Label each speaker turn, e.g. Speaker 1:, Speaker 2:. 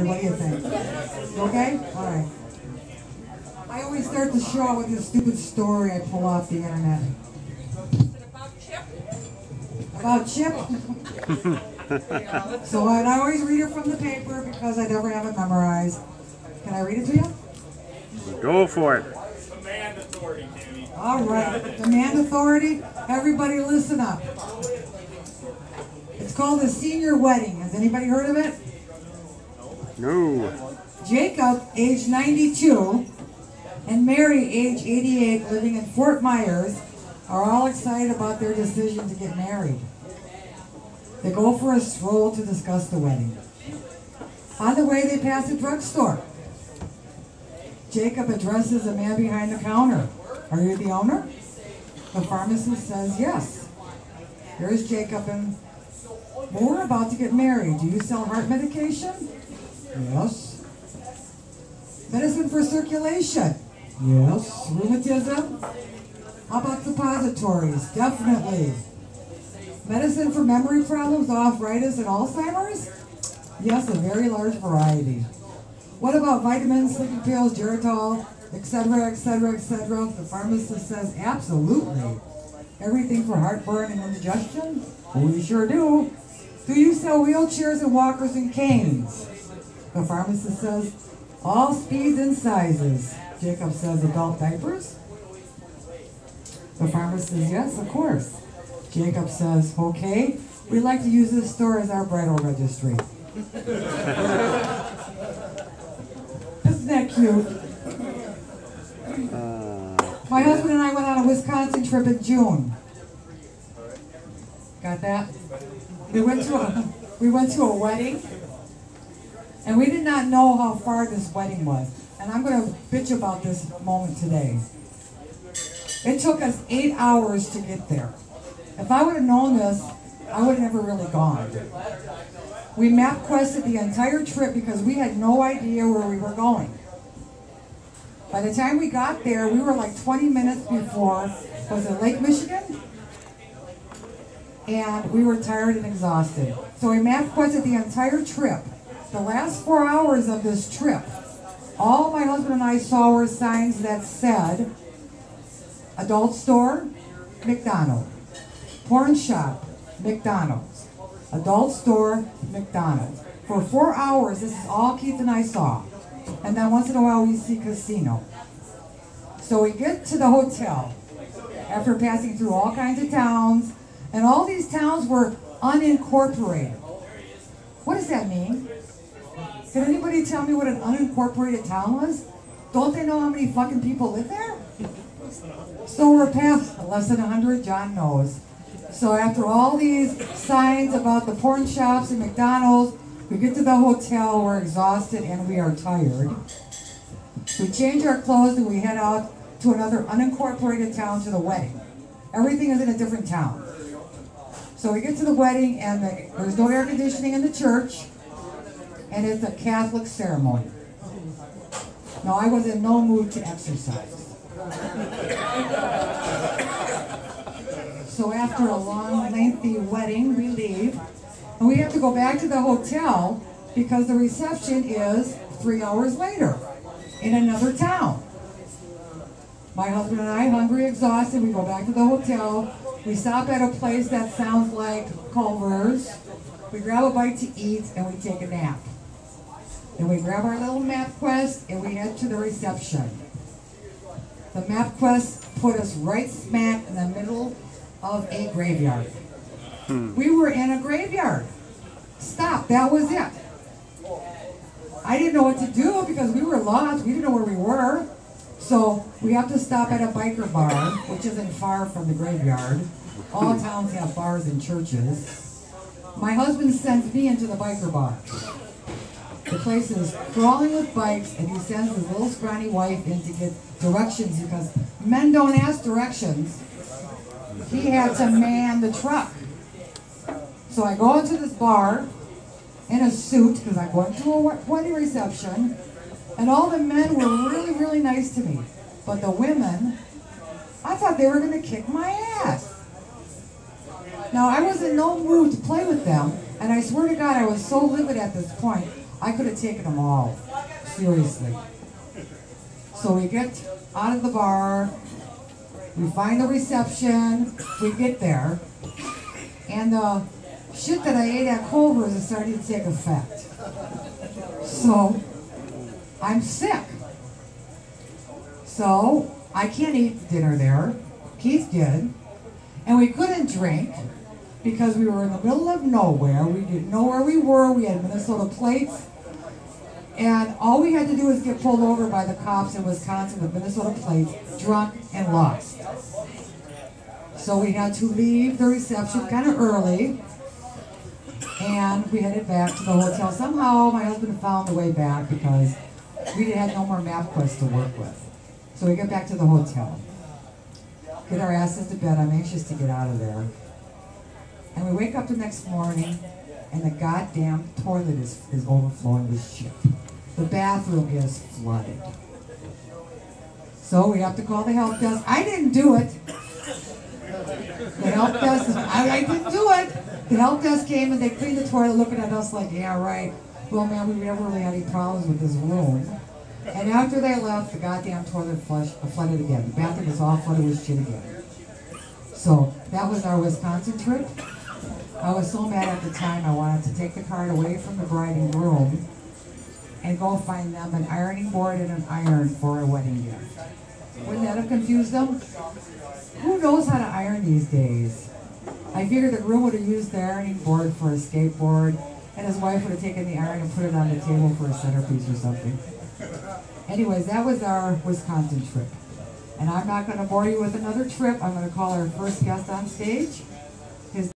Speaker 1: What do you think? You okay? All right. I always start the show with this stupid story I pull off the internet. About Chip? So I always read it from the paper because I never have it memorized. Can I read it to you?
Speaker 2: Go for it.
Speaker 3: Demand authority, Tammie.
Speaker 1: All right. Demand authority. Everybody listen up. It's called a senior wedding. Has anybody heard of it?
Speaker 2: No.
Speaker 1: Jacob, age 92, and Mary, age 88, living in Fort Myers, are all excited about their decision to get married. They go for a stroll to discuss the wedding. On the way, they pass a drugstore. Jacob addresses a man behind the counter. Are you the owner? The pharmacist says yes. Here's Jacob, and well, we're about to get married. Do you sell heart medication? Yes. Medicine for circulation? Yes. Rheumatism? How about suppositories? Definitely. Medicine for memory problems, arthritis, and Alzheimer's? Yes, a very large variety. What about vitamins, sleeping pills, Geritol, etc., etc., etc.? The pharmacist says absolutely. Everything for heartburn and indigestion? We sure do. Do you sell wheelchairs and walkers and canes? The pharmacist says all speeds and sizes. Jacob says adult diapers? The pharmacist says yes, of course. Jacob says, okay, we'd like to use this store as our bridal registry. Isn't that cute? My husband and I went on a Wisconsin trip in June. Got that? We went to a wedding, and we did not know how far this wedding was. And I'm going to bitch about this moment today. It took us 8 hours to get there. If I would have known this, I would have never really gone. We map quested the entire trip because we had no idea where we were going. By the time we got there, we were like 20 minutes before, was it Lake Michigan? And we were tired and exhausted. So we map quested the entire trip. The last 4 hours of this trip, all my husband and I saw were signs that said, adult store, McDonald's. Porn shop, McDonald's. Adult store, McDonald's. For 4 hours, this is all Keith and I saw. And then once in a while we see casino. So we get to the hotel after passing through all kinds of towns, and all these towns were unincorporated. What does that mean? Can anybody tell me what an unincorporated town was? Don't they know how many fucking people live there? So we're past less than 100, John knows. So after all these signs about the porn shops and McDonald's, we get to the hotel, we're exhausted and we are tired. We change our clothes and we head out to another unincorporated town to the wedding. Everything is in a different town. So we get to the wedding and there's no air conditioning in the church, and it's a Catholic ceremony. Now I was in no mood to exercise. So after a long, lengthy wedding, we leave. And we have to go back to the hotel because the reception is 3 hours later in another town. My husband and I, hungry, exhausted, we go back to the hotel. We stop at a place that sounds like Culver's. We grab a bite to eat and we take a nap. Then we grab our little MapQuest and we head to the reception. The MapQuest put us right smack in the middle of a graveyard. We were in a graveyard. Stop, that was it. I didn't know what to do because we were lost. We didn't know where we were. So we have to stop at a biker bar, which isn't far from the graveyard. All towns have bars and churches. My husband sends me into the biker bar. The place is crawling with bikes, and he sends his little scrawny wife in to get directions because men don't ask directions. He had to man the truck. So I go into this bar in a suit because I'm going to a wedding reception, and all the men were really, really nice to me. But the women, I thought they were going to kick my ass. Now, I was in no mood to play with them, and I swear to God, I was so livid at this point. I could have taken them all, seriously. So we get out of the bar, we find the reception, we get there, and the shit that I ate at Culver's is starting to take effect. So, I'm sick. So, I can't eat dinner there. Keith did. And we couldn't drink because we were in the middle of nowhere. We didn't know where we were. We had Minnesota plates. And all we had to do was get pulled over by the cops in Wisconsin with Minnesota plates, drunk and lost. So we had to leave the reception kind of early. And we headed back to the hotel. Somehow my husband found the way back because we had no more MapQuest to work with. So we get back to the hotel. Get our asses to bed. I'm anxious to get out of there. And we wake up the next morning and the goddamn toilet is overflowing with shit. The bathroom is flooded. So we have to call the help desk. I didn't do it. The help desk, I didn't do it. The help desk came and they cleaned the toilet looking at us like, yeah, right. Well, man, we never really had any problems with this room. And after they left, the goddamn toilet flooded again. The bathroom was all flooded with shit again. So that was our Wisconsin trip. I was so mad at the time, I wanted to take the card away from the bride and groom and go find them an ironing board and an iron for a wedding gift. Wouldn't that have confused them? Who knows how to iron these days? I figured the groom would have used the ironing board for a skateboard, and his wife would have taken the iron and put it on the table for a centerpiece or something. Anyways, that was our Wisconsin trip. And I'm not going to bore you with another trip. I'm going to call our first guest on stage.